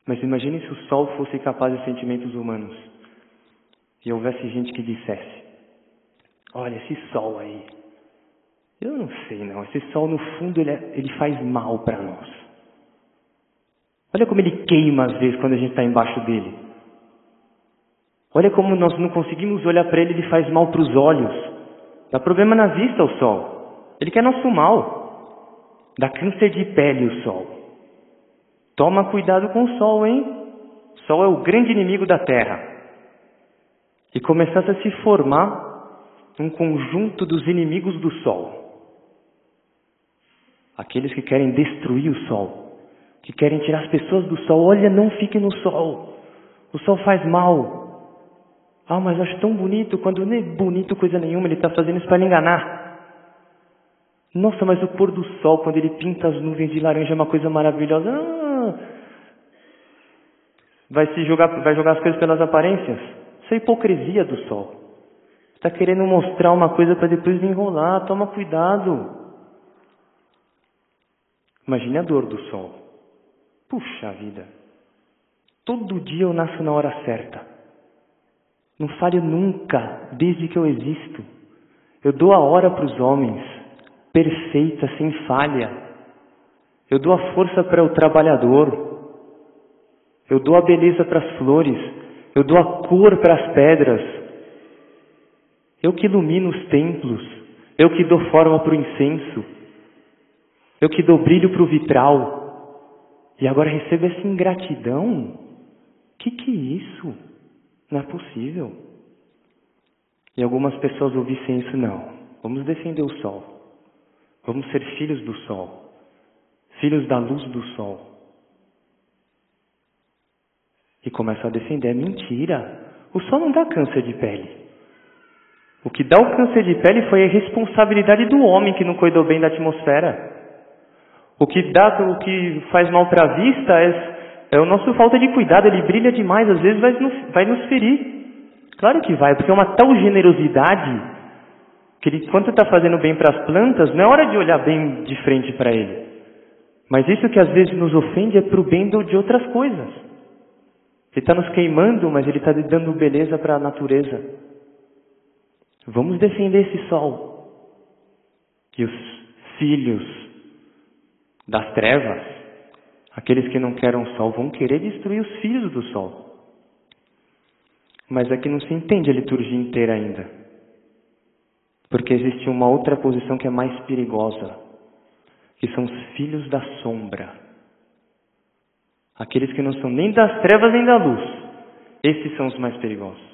Mas imagine se o sol fosse capaz de sentimentos humanos e houvesse gente que dissesse: olha, esse sol aí, eu não sei não, esse sol no fundo ele faz mal para nós. Olha como ele queima às vezes quando a gente está embaixo dele. Olha como nós não conseguimos olhar para ele, ele faz mal para os olhos. Dá problema na vista o sol. Ele quer nosso mal. Dá câncer de pele o sol. Toma cuidado com o sol, hein? O sol é o grande inimigo da terra. E começasse a se formar um conjunto dos inimigos do sol. Aqueles que querem destruir o sol, que querem tirar as pessoas do sol. Olha, não fique no sol. O sol faz mal. Ah, mas eu acho tão bonito. Quando não é bonito coisa nenhuma, ele está fazendo isso para lhe enganar. Nossa, mas o pôr do sol, quando ele pinta as nuvens de laranja, é uma coisa maravilhosa. Vai jogar as coisas pelas aparências. Isso é hipocrisia do sol. Está querendo mostrar uma coisa para depois enrolar. Toma cuidado. Imagine a dor do sol. Puxa vida. Todo dia eu nasço na hora certa. Não falho nunca, desde que eu existo. Eu dou a hora para os homens, perfeita, sem falha. Eu dou a força para o trabalhador. Eu dou a beleza para as flores. Eu dou a cor para as pedras. Eu que ilumino os templos. Eu que dou forma para o incenso. Eu que dou brilho para o vitral. E agora recebo essa ingratidão? Que é isso? Não é possível. E algumas pessoas ouvissem isso, não. Vamos defender o sol. Vamos ser filhos do sol. Filhos da luz do sol. E começam a defender. É mentira. O sol não dá câncer de pele. O que dá o câncer de pele foi a responsabilidade do homem que não cuidou bem da atmosfera. O que faz mal para a vista é o nosso falta de cuidado. Ele brilha demais, às vezes vai nos ferir. Claro que vai, porque é uma tal generosidade que ele, quando está fazendo bem para as plantas, não é hora de olhar bem de frente para ele. Mas isso que às vezes nos ofende é para o bem de outras coisas. Ele está nos queimando, mas ele está dando beleza para a natureza. Vamos defender esse sol. E os filhos das trevas, aqueles que não querem o sol, vão querer destruir os filhos do sol. Mas aqui não se entende a liturgia inteira ainda. Porque existe uma outra posição que é mais perigosa, que são os filhos da sombra. Aqueles que não são nem das trevas nem da luz. Esses são os mais perigosos.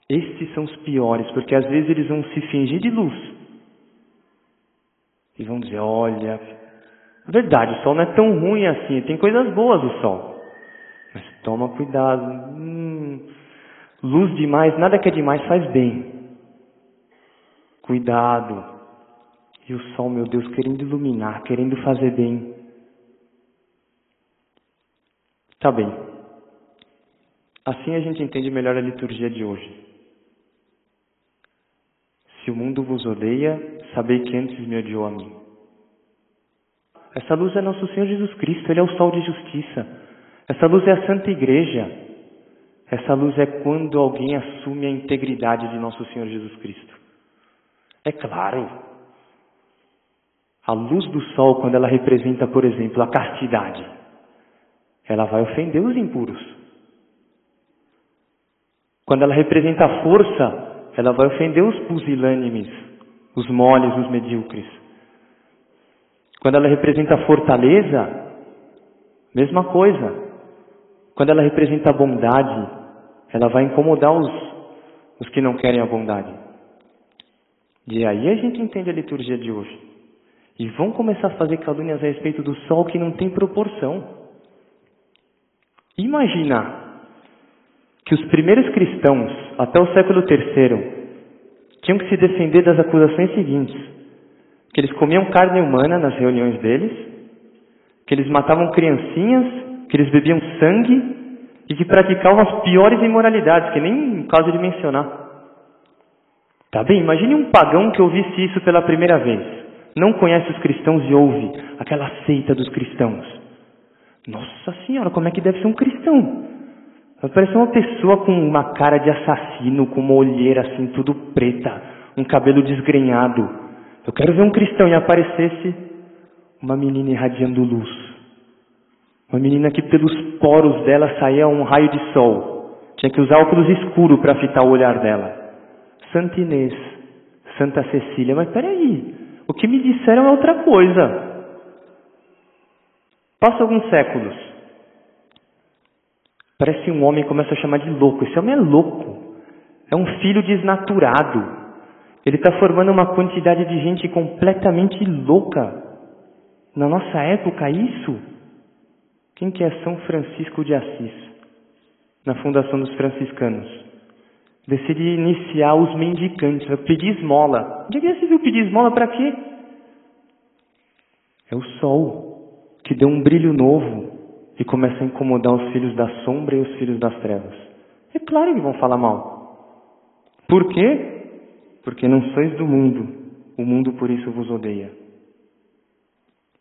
Esses são os piores, porque às vezes eles vão se fingir de luz. E vão dizer, olha, verdade, o sol não é tão ruim assim, tem coisas boas o sol. Mas toma cuidado. Luz demais, nada que é demais faz bem. Cuidado. E o sol, meu Deus, querendo iluminar, querendo fazer bem. Tá bem. Assim a gente entende melhor a liturgia de hoje. Se o mundo vos odeia, sabei que antes me odiou a mim. Essa luz é nosso Senhor Jesus Cristo, Ele é o sol de justiça. Essa luz é a Santa Igreja. Essa luz é quando alguém assume a integridade de nosso Senhor Jesus Cristo. É claro, a luz do sol, quando ela representa, por exemplo, a castidade, ela vai ofender os impuros. Quando ela representa a força, ela vai ofender os pusilânimes, os moles, os medíocres. Quando ela representa a fortaleza, mesma coisa. Quando ela representa a bondade, ela vai incomodar os que não querem a bondade. E aí a gente entende a liturgia de hoje. E vão começar a fazer calúnias a respeito do sol que não tem proporção. Imagina que os primeiros cristãos, até o século III, tinham que se defender das acusações seguintes: que eles comiam carne humana nas reuniões deles, que eles matavam criancinhas, que eles bebiam sangue e que praticavam as piores imoralidades, que nem o caso de mencionar. Tá bem, imagine um pagão que ouvisse isso pela primeira vez. não conhece os cristãos e ouve aquela seita dos cristãos. Nossa Senhora, como é que deve ser um cristão? Vai parecer uma pessoa com uma cara de assassino, com uma olheira assim, tudo preta, um cabelo desgrenhado. Eu quero ver um cristão e aparecesse uma menina irradiando luz. Uma menina que pelos poros dela saía um raio de sol. Tinha que usar óculos escuros para fitar o olhar dela. Santa Inês, Santa Cecília, mas peraí, o que me disseram é outra coisa. Passa alguns séculos. Parece um homem começa a chamar de louco. Esse homem é louco. É um filho desnaturado. Ele está formando uma quantidade de gente completamente louca. Na nossa época, isso? Quem que é São Francisco de Assis? Na fundação dos franciscanos. Decide iniciar os mendicantes, vai pedir esmola. Onde é que você viu pedir esmola para quê? É o sol que deu um brilho novo e começa a incomodar os filhos da sombra e os filhos das trevas. É claro que vão falar mal. Por quê? Porque não sois do mundo, o mundo por isso vos odeia.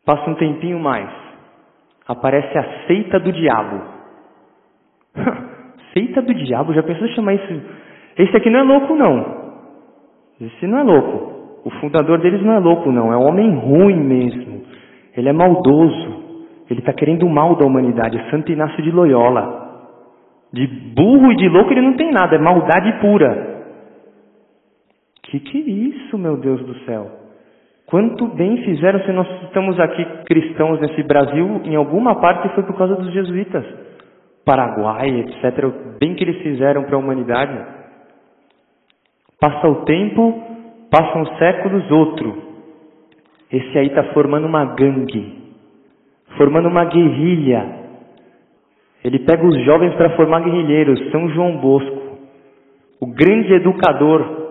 Passa um tempinho mais, aparece a seita do diabo. Seita do diabo, já pensou em chamar isso? Esse aqui não é louco não. Esse não é louco. O fundador deles não é louco não, é um homem ruim mesmo. Ele é maldoso. Ele está querendo o mal da humanidade. É Santo Inácio de Loyola. De burro e de louco ele não tem nada. É maldade pura. Que é isso, meu Deus do céu? Quanto bem fizeram se nós estamos aqui cristãos nesse Brasil. Em alguma parte foi por causa dos jesuítas. Paraguai, etc. O bem que eles fizeram para a humanidade. Passa o tempo, passam séculos, outro. Esse aí está formando uma gangue. Formando uma guerrilha. Ele pega os jovens para formar guerrilheiros. São João Bosco, o grande educador,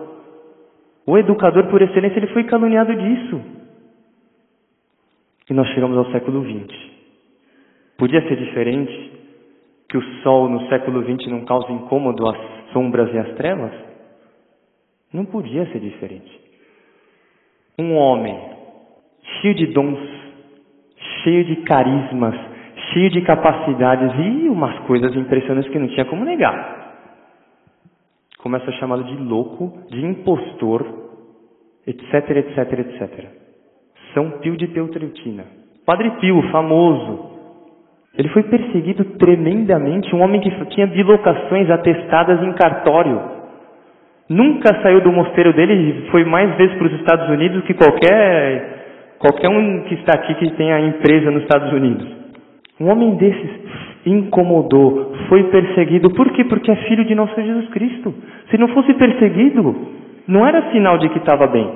o educador por excelência, ele foi caluniado disso. E nós chegamos ao século XX. Podia ser diferente? Que o sol no século XX não causa incômodo às sombras e às trevas? Não podia ser diferente. Um homem cheio de dons, cheio de carismas, cheio de capacidades e umas coisas impressionantes que não tinha como negar. Começa a chamá-lo de louco, de impostor, etc, etc, etc. São Pio de Peutreutina. Padre Pio, famoso. Ele foi perseguido tremendamente, um homem que tinha bilocações atestadas em cartório. Nunca saiu do mosteiro dele, foi mais vezes para os Estados Unidos que qualquer um que está aqui que tenha empresa nos Estados Unidos. Um homem desses incomodou, foi perseguido. Por quê? Porque é filho de nosso Jesus Cristo. Se não fosse perseguido, não era sinal de que estava bem.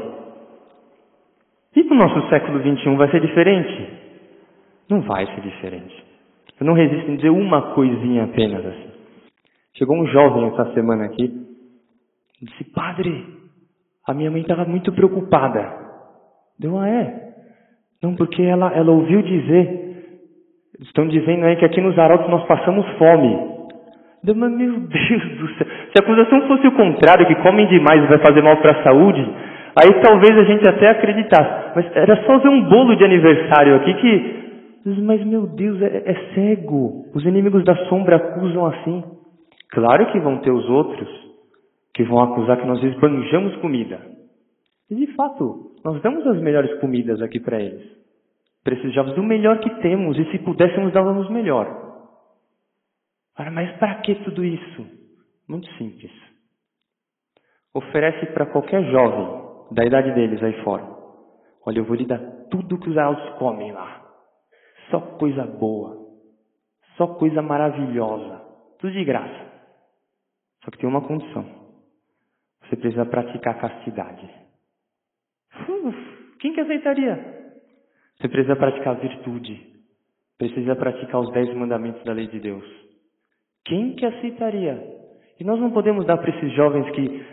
E no nosso século XXI vai ser diferente? Não vai ser diferente. Eu não resisto em dizer uma coisinha apenas assim. Chegou um jovem essa semana aqui, disse: padre, a minha mãe estava muito preocupada. Deu, Não, porque ela ouviu dizer, estão dizendo aí que aqui nos Arautos nós passamos fome. Deu, mas meu Deus do céu, se a acusação fosse o contrário, que comem demais e vai fazer mal para a saúde, aí talvez a gente até acreditasse. Mas era só ver um bolo de aniversário aqui que... Mas meu Deus, é cego. Os inimigos da sombra acusam assim. Claro que vão ter os outros que vão acusar que nós esbanjamos comida. E de fato, nós damos as melhores comidas aqui para eles. Precisamos do melhor que temos, e se pudéssemos, dávamos melhor. Ora, mas para que tudo isso? Muito simples. Oferece para qualquer jovem da idade deles aí fora. Olha, eu vou lhe dar tudo que os arautos comem lá. Só coisa boa. Só coisa maravilhosa. Tudo de graça. Só que tem uma condição. Você precisa praticar a castidade. Quem que aceitaria? Você precisa praticar a virtude. Precisa praticar os 10 mandamentos da lei de Deus. Quem que aceitaria? E nós não podemos dar para esses jovens que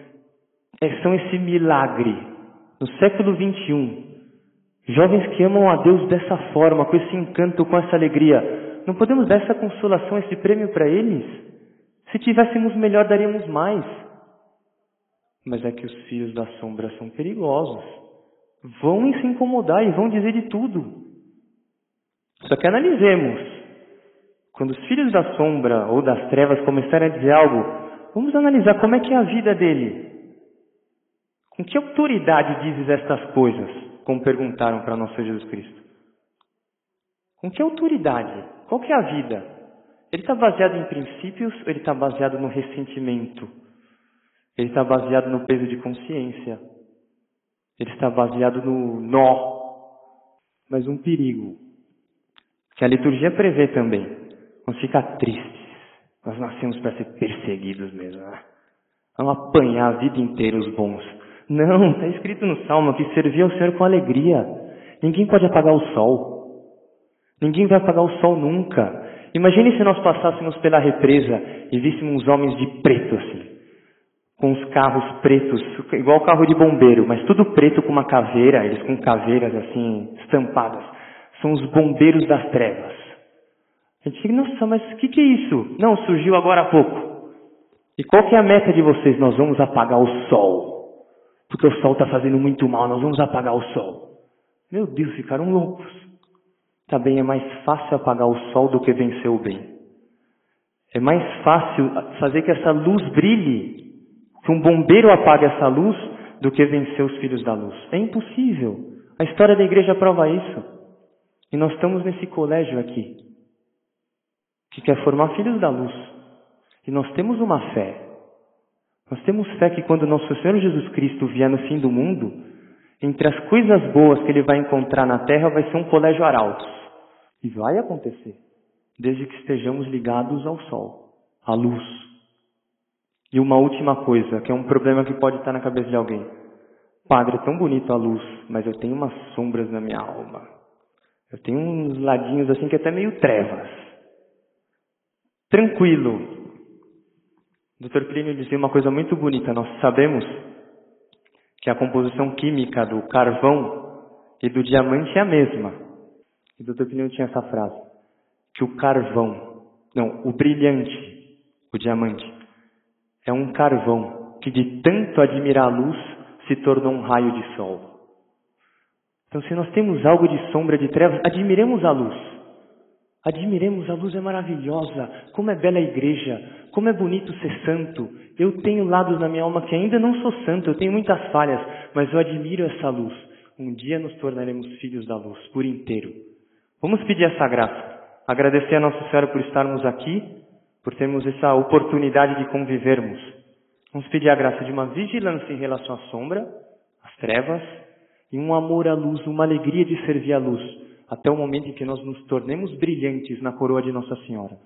são esse milagre. No século XXI. Jovens que amam a Deus dessa forma, com esse encanto, com essa alegria. Não podemos dar essa consolação, esse prêmio para eles? Se tivéssemos melhor, daríamos mais. Mas é que os filhos da sombra são perigosos. vão se incomodar e vão dizer de tudo. Só que analisemos. Quando os filhos da sombra ou das trevas começarem a dizer algo, vamos analisar como é que é a vida dele. Com que autoridade dizes estas coisas? Como perguntaram para nosso Senhor Jesus Cristo. Com que autoridade? Qual que é a vida? Ele está baseado em princípios ou ele está baseado no ressentimento? Ele está baseado no peso de consciência? Ele está baseado no nó? Mas um perigo, que a liturgia prevê também. Vamos ficar tristes. Nós nascemos para ser perseguidos mesmo. Né? Vamos apanhar a vida inteira os bons. Não, está escrito no Salmo que servir ao Senhor com alegria. Ninguém pode apagar o sol. Ninguém vai apagar o sol nunca. Imagine se nós passássemos pela represa e víssemos homens de preto assim. Com os carros pretos, igual carro de bombeiro, mas tudo preto com uma caveira, eles com caveiras assim, estampadas. São os bombeiros das trevas. A gente fica, nossa, mas o que é isso? Não, surgiu agora há pouco. E qual que é a meta de vocês? Nós vamos apagar o sol. Porque o sol está fazendo muito mal, nós vamos apagar o sol. Meu Deus, ficaram loucos. Também é mais fácil apagar o sol do que vencer o bem. É mais fácil fazer que essa luz brilhe, que um bombeiro apague essa luz, do que vencer os filhos da luz. É impossível. A história da igreja prova isso. E nós estamos nesse colégio aqui, que quer formar filhos da luz. E nós temos uma fé. Nós temos fé que quando nosso Senhor Jesus Cristo vier no fim do mundo, entre as coisas boas que ele vai encontrar na terra vai ser um colégio arautos. E vai acontecer, desde que estejamos ligados ao sol, à luz. E uma última coisa, que é um problema que pode estar na cabeça de alguém. Padre, é tão bonito a luz, mas eu tenho umas sombras na minha alma. Eu tenho uns ladinhos assim que é até meio trevas. Tranquilo. O Dr. Plínio dizia uma coisa muito bonita. Nós sabemos que a composição química do carvão e do diamante é a mesma. E o Dr. Plínio tinha essa frase. Que o brilhante, o diamante, é um carvão que de tanto admirar a luz se tornou um raio de sol. Então, se nós temos algo de sombra, de trevas, admiremos a luz. Admiremos, a luz é maravilhosa. Como é bela a igreja. Como é bonito ser santo. Eu tenho lados na minha alma que ainda não sou santo. Eu tenho muitas falhas, mas eu admiro essa luz. Um dia nos tornaremos filhos da luz, por inteiro. Vamos pedir essa graça. Agradecer a Nossa Senhora por estarmos aqui, por termos essa oportunidade de convivermos. Vamos pedir a graça de uma vigilância em relação à sombra, às trevas, e um amor à luz, uma alegria de servir à luz, até o momento em que nós nos tornemos brilhantes na coroa de Nossa Senhora.